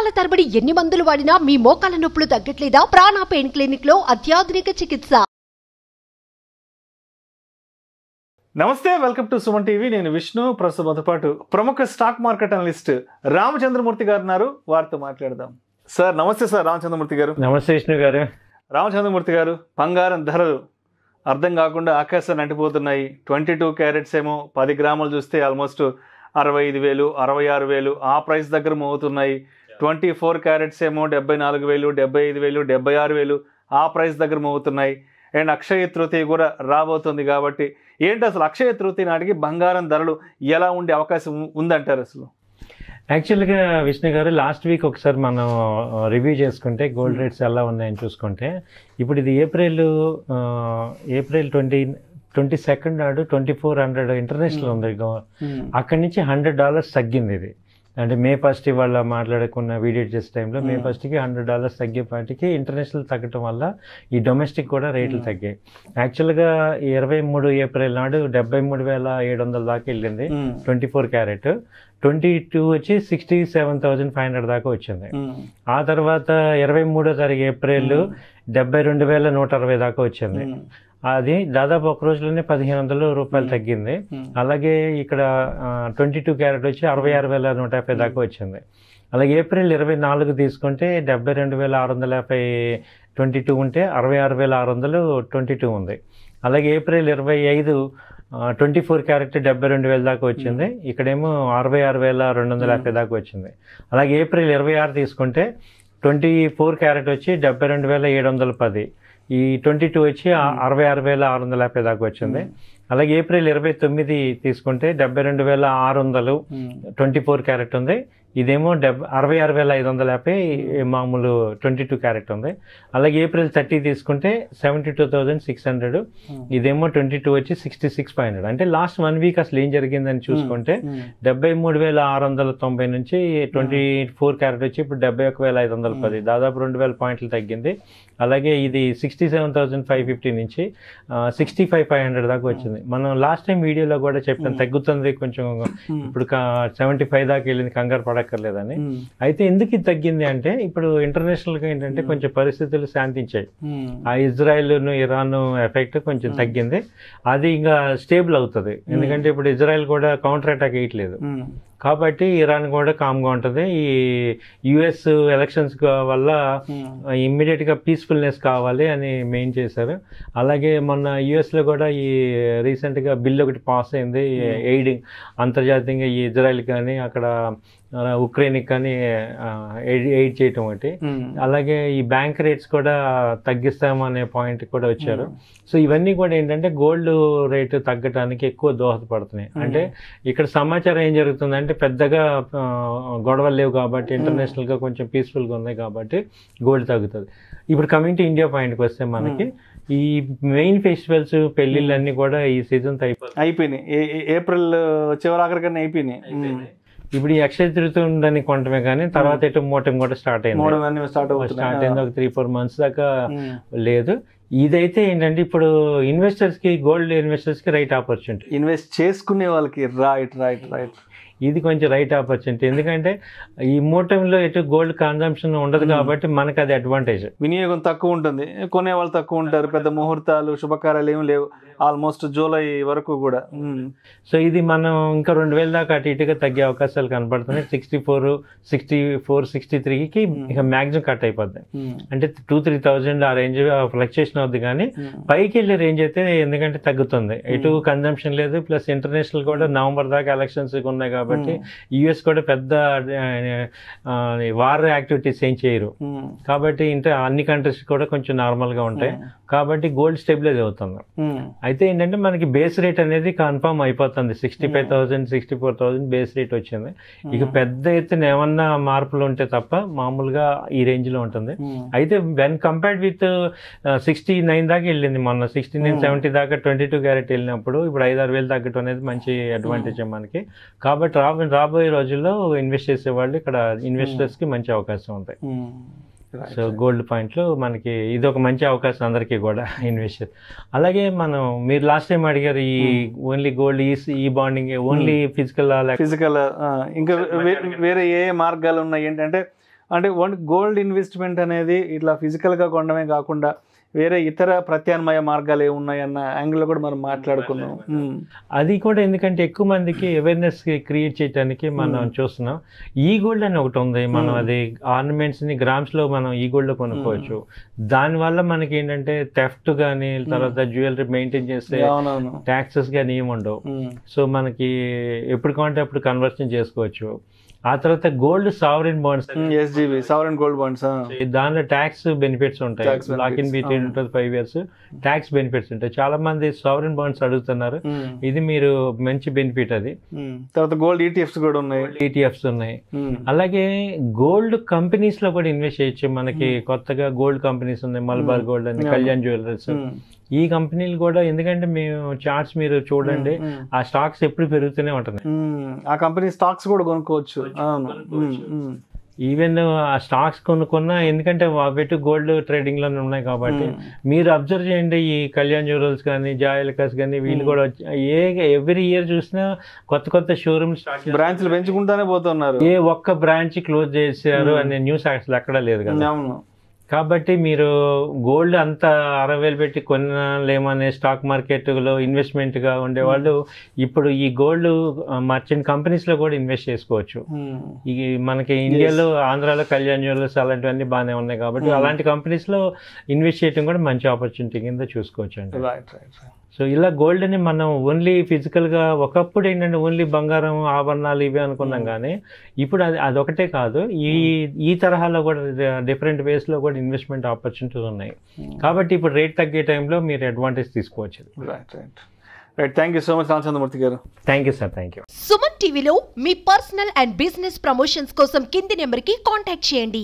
సంవత్సరాల తరబడి ఎన్ని మందులు వాడినా మీ మోకాల నొప్పులు తగ్గట్లేదా? ప్రాణ పెయిన్ క్లినిక్ లో అత్యాధునిక చికిత్స. నమస్తే, వెల్కమ్ టు సుమన్ టీవీ. నేను విష్ణు. ప్రస్తుతంతో పాటు ప్రముఖ స్టాక్ మార్కెట్ అనలిస్ట్ రామచంద్రమూర్తి గారు ఉన్నారు. వారితో మాట్లాడదాం. సార్ నమస్తే. సార్ రామచంద్రమూర్తి గారు. నమస్తే విష్ణు గారు. రామచంద్రమూర్తి గారు, బంగారం ధరలు అర్థం కాకుండా ఆకాశాన్ని అంటిపోతున్నాయి. 22 క్యారెట్స్ ఏమో 10 గ్రాములు చూస్తే ఆల్మోస్ట్ 65,000, 66,000 ఆ ప్రైస్ దగ్గర మోగుతున్నాయి. 24 క్యారెట్స్ ఏమో 74,000, 75,000, 76,000 ఆ ప్రైస్ దగ్గర మోగుతున్నాయి. అండ్ అక్షయ తృతీయ కూడా రాబోతుంది కాబట్టి ఏంటి అసలు అక్షయ తృతీయ నాటికి బంగారం ధరలు ఎలా ఉండే అవకాశం ఉందంటారు? అసలు యాక్చువల్గా విష్ణు గారు, లాస్ట్ వీక్ ఒకసారి మనం రివ్యూ చేసుకుంటే గోల్డ్ రేట్స్ ఎలా ఉన్నాయని చూసుకుంటే, ఇప్పుడు ఇది ఏప్రిల్ 22 నాడు 2400 ఇంటర్నేషనల్ ఉంది. అక్కడి నుంచి $100 తగ్గింది. ఇది అంటే మే 1 ఇవాళ మాట్లాడుకున్న వీడియో చేసే టైంలో మే 1కి $100 తగ్గేపాటికి ఇంటర్నేషనల్ తగ్గటం వల్ల ఈ డొమెస్టిక్ కూడా రేట్లు తగ్గాయి. యాక్చువల్గా 23 ఏప్రిల్ నాడు 73,700 దాకా వెళ్ళింది 24 క్యారెట్. 22 వచ్చి 67,500 దాకా వచ్చింది. ఆ తర్వాత 23వ తారీఖు ఏప్రిల్ 72,160 దాకా వచ్చింది. అది దాదాపు ఒక రోజులోనే $1,500 తగ్గింది. అలాగే ఇక్కడ 22 క్యారెట్ వచ్చి 66,150 దాకా వచ్చింది. అలాగే ఏప్రిల్ 24 తీసుకుంటే 72,650 22 ఉంటే 66,622 ఉంది. అలాగే ఏప్రిల్ 25 24 క్యారెట్ 72,000 దాకా వచ్చింది. ఇక్కడేమో 66,250 దాకా వచ్చింది. అలాగే ఏప్రిల్ 26 తీసుకుంటే 24 క్యారెట్ వచ్చి 72,710, ఈ 22 వచ్చి 66,650 దాకా వచ్చింది. అలాగే ఏప్రిల్ 29 తీసుకుంటే 72,600 24 క్యారెట్ ఉంది. ఇదేమో 66,550 మామూలు 22 క్యారెట్ ఉంది. అలాగే ఏప్రిల్ 30 తీసుకుంటే 72,600, ఇదేమో 22 వచ్చి 66,500. అంటే లాస్ట్ 1 వీక్ అసలు ఏం జరిగిందని చూసుకుంటే 73,690 నుంచి 24 క్యారెట్ వచ్చి ఇప్పుడు 71,510, దాదాపు 2,000 పాయింట్లు తగ్గింది. అలాగే ఇది 67,550 నుంచి 65,500 దాకా వచ్చింది. మనం లాస్ట్ టైం వీడియోలో కూడా చెప్పాను తగ్గుతుంది కొంచెం, ఇప్పుడు 75 దాకా వెళ్ళింది, కంగారు పడక్కర్లేదని. అయితే ఎందుకు ఇది తగ్గింది అంటే ఇప్పుడు ఇంటర్నేషనల్ గా ఏంటంటే కొంచెం పరిస్థితులు శాంతించాయి. ఆ ఇజ్రాయెల్ ఇరాన్ ఎఫెక్ట్ కొంచెం తగ్గింది. అది ఇంకా స్టేబుల్ అవుతుంది. ఎందుకంటే ఇప్పుడు ఇజ్రాయెల్ కూడా కౌంటర్ అటాక్ వేయట్లేదు కాబట్టి ఇరాన్ కూడా కామ్గా ఉంటుంది. ఈ యుఎస్ ఎలక్షన్స్ వల్ల ఇమ్మీడియట్గా పీస్ఫుల్నెస్ కావాలి అని మెయిన్ చేశారు. అలాగే మొన్న యుఎస్లో కూడా ఈ రీసెంట్గా బిల్ ఒకటి పాస్ అయింది, ఎయిడింగ్ అంతర్జాతీయంగా ఈ ఇజ్రాయెల్ కానీ అక్కడ ఉక్రెయిన్కి కానీ ఎయిడ్ చేయటం ఒకటి. అలాగే ఈ బ్యాంక్ రేట్స్ కూడా తగ్గిస్తామనే పాయింట్ కూడా వచ్చారు. సో ఇవన్నీ కూడా ఏంటంటే గోల్డ్ రేటు తగ్గడానికి ఎక్కువ దోహదపడుతున్నాయి. అంటే ఇక్కడ సమాచారం ఏం జరుగుతుందంటే పెద్దగా గొడవలు లేవు కాబట్టి ఇంటర్నేషనల్గా కొంచెం పీస్ఫుల్గా ఉన్నాయి కాబట్టి గోల్డ్ తగ్గుతుంది. ఇప్పుడు కమింగ్ టు ఇండియా పాయింట్కి వస్తే మనకి ఈ మెయిన్ ఫెస్టివల్స్ పెళ్లిళ్ళు అన్నీ కూడా ఈ సీజన్తో అయిపోయినాయి. ఏప్రిల్ చివరి ఆఖరికన్నా అయిపోయినాయి. ఇప్పుడు ఈ అక్షయ తృతీయ ఉందని కొంటమే కానీ తర్వాత ఎటు మూటం కూడా స్టార్ట్ అయింది. ఒక 3-4 months దాకా లేదు. ఇదైతే ఏంటంటే ఇప్పుడు ఇన్వెస్టర్స్ కి, గోల్డ్ ఇన్వెస్టర్స్ కి రైట్ ఆపర్చునిటీ, ఇన్వెస్ట్ చేసుకునే వాళ్ళకి రైట్ ఇది కొంచెం రైట్ ఆపర్చునిటీ. ఎందుకంటే ఈ మూటంలో ఎటు గోల్డ్ కన్జంప్షన్ ఉండదు కాబట్టి మనకు అది అడ్వాంటేజ్. వినియోగం తక్కువ ఉంటుంది, కొనే వాళ్ళు తక్కువ ఉంటారు, పెద్ద ముహూర్తాలు శుభకార్యాలు ఏమి లేవు ఆల్మోస్ట్ జూలై వరకు కూడా. సో ఇది మనం ఇంకా 2,000 దాకా అటు ఇటుగా తగ్గే అవకాశాలు కనపడుతున్నాయి. 64, 63కి ఇక మ్యాక్సిమం కట్ అయిపోద్ది. అంటే 2-3,000 ఆ రేంజ్ ఫ్లక్చుయేషన్ అవుద్ది కానీ పైకి వెళ్ళే రేంజ్ అయితే ఎందుకంటే తగ్గుతుంది. ఎటు కన్జంప్షన్ లేదు, ప్లస్ ఇంటర్నేషనల్ కూడా నవంబర్ దాకా ఎలక్షన్స్ ఉన్నాయి కాబట్టి యుఎస్ కూడా పెద్ద వార్ యాక్టివిటీస్ ఏం చేయరు కాబట్టి అన్ని కంట్రీస్ కూడా కొంచెం నార్మల్ గా ఉంటాయి కాబట్టి గోల్డ్ స్టెబిలైజ్ అవుతుంది. అయితే ఏంటంటే మనకి బేస్ రేట్ అనేది కన్ఫర్మ్ అయిపోతుంది. 65,000, 64,000 బేస్ రేట్ వచ్చింది. ఇక పెద్ద ఎత్తున ఏమన్నా మార్పులు ఉంటే తప్ప మామూలుగా ఈ రేంజ్ లో ఉంటుంది. అయితే వెన్ కంపేర్డ్ విత్ 69 దాకా వెళ్ళింది మొన్న, 69-70 దాకా 22 క్యారెట్ వెళ్ళినప్పుడు ఇప్పుడు 5-6 తగ్గటం అనేది మంచి అడ్వాంటేజ్ మనకి. కాబట్టి రాబోయే రోజుల్లో ఇన్వెస్ట్ చేసే వాళ్ళు ఇక్కడ ఇన్వెస్టర్స్ కి మంచి అవకాశం ఉంటాయి. సో గోల్డ్ పాయింట్లు మనకి ఇది ఒక మంచి అవకాశం అందరికీ కూడా ఇన్వెస్ట్. అలాగే మీరు లాస్ట్ టైం అడిగారు ఈ ఓన్లీ గోల్డ్ ఈ బాండింగ్ ఓన్లీ ఫిజికల్ ఇంకా వేరే ఏ మార్గాలు ఉన్నాయి ఏంటంటే అంటే గోల్డ్ ఇన్వెస్ట్మెంట్ అనేది ఇట్లా ఫిజికల్గా కొనడమే కాకుండా వేరే ఇతర ప్రత్యామ్నాయ మార్గాలు ఏమున్నాయన్న యాంగిల్లో కూడా మనం మాట్లాడుకున్నాం. అది కూడా ఎందుకంటే ఎక్కువ మందికి అవేర్నెస్ క్రియేట్ చేయడానికి మనం చూస్తున్నాం. ఈ గోల్డ్ అని ఒకటి ఉంది, మనం అది ఆర్నమెంట్స్ ని గ్రామ్స్ లో మనం ఈ గోల్డ్ లో కొనుక్కోవచ్చు. దానివల్ల మనకి ఏంటంటే థెఫ్ట్ కానీ తర్వాత జ్యువెలరీ మెయింటైన్ చేస్తే ట్యాక్సెస్ కానీ ఏమి ఉండవు. సో మనకి ఎప్పుడు కావాలంటే అప్పుడు కన్వర్షన్ చేసుకోవచ్చు. ఆ తర్వాత gold sovereign bonds, SGB sovereign gold bonds, దానిలో ట్యాక్స్ బెనిఫిట్స్ ఉంటాయి. లాక్ ఇన్ పీరియడ్ ఉంటుంది 5 years, ట్యాక్స్ బెనిఫిట్స్ ఉంటాయి. చాలా మంది సావరెన్ బాండ్స్ అడుగుతున్నారు, ఇది మీరు మంచి బెనిఫిట్. అది తర్వాత గోల్డ్ ఈటీఎఫ్స్ కూడా ఉన్నాయి, ఈటీఎఫ్స్ ఉన్నాయి. అలాగే గోల్డ్ కంపెనీస్ లో కూడా ఇన్వెస్ట్ చేయొచ్చు. మనకి కొత్తగా గోల్డ్ కంపెనీస్ ఉన్నాయి, మలబార్ గోల్డ్ అని, కళ్యాణ్ జ్యువెలర్స్. ఈ కంపెనీలు కూడా ఎందుకంటే మేము చార్ట్స్ మీరు చూడండి, ఆ స్టాక్స్ ఎప్పుడు పెరుగుతూనే ఉంటున్నాయి. ఆ కంపెనీ స్టాక్స్ కూడా కొనుక్కోవచ్చు. ఈవెన్ ఆ స్టాక్స్ కొనుక్కున్నా, ఎందుకంటే అవి గోల్డ్ ట్రేడింగ్ లోనే ఉన్నాయి కాబట్టి మీరు అబ్జర్వ్ చేయండి. ఈ కళ్యాణ్ జ్యువెలర్స్ కానీ, జాయలకాస్ కానీ, వీళ్ళు కూడా ఎవ్రీ ఇయర్ చూసినా కొత్త కొత్త షోరూమ్స్ బ్రాంచ్లు పెంచుకుంటానే పోతున్నారు. ఏ ఒక్క బ్రాంచ్ క్లోజ్ చేశారు అనే న్యూస్ అసలు ఎక్కడా లేదు కదా. కాబట్టి మీరు గోల్డ్ అంతా 60,000 పెట్టి కొనలేమనే స్టాక్ మార్కెట్లో ఇన్వెస్ట్మెంట్గా ఉండేవాళ్ళు ఇప్పుడు ఈ గోల్డ్ మర్చెంట్ కంపెనీస్లో కూడా ఇన్వెస్ట్ చేసుకోవచ్చు. ఈ మనకి ఇండియాలో ఆంధ్రాలో కళ్యాణ్ జ్యువెలర్స్ అలాంటివన్నీ బాగానే ఉన్నాయి కాబట్టి అలాంటి కంపెనీస్లో ఇన్వెస్ట్ చేయడం కూడా మంచి ఆపర్చునిటీ కింద చూసుకోవచ్చు అండి. సో ఇలా గోల్డ్ని మనం ఓన్లీ ఫిజికల్గా, ఒకప్పుడు ఏంటంటే ఓన్లీ బంగారం ఆభరణాలు ఇవే అనుకున్నాం, కానీ ఇప్పుడు అదొకటే కాదు, ఈ తరహాలో కూడా డిఫరెంట్ వేస్లో కూడా ఇన్వెస్ట్మెంట్ ఆపర్చునిటీస్ ఉన్నాయి. కాబట్టి ఇప్పుడు రేట్ తగ్గే టైంలో మీరు అడ్వాంటేజ్ తీసుకోవచ్చు. Thank you so much Ramachandramurthy garu. Thank you sir. Thank you. Suman టీవీలో మీ పర్సనల్ అండ్ బిజినెస్ ప్రమోషన్స్ కోసం కింది నెంబర్కి కాంటాక్ట్ చేయండి.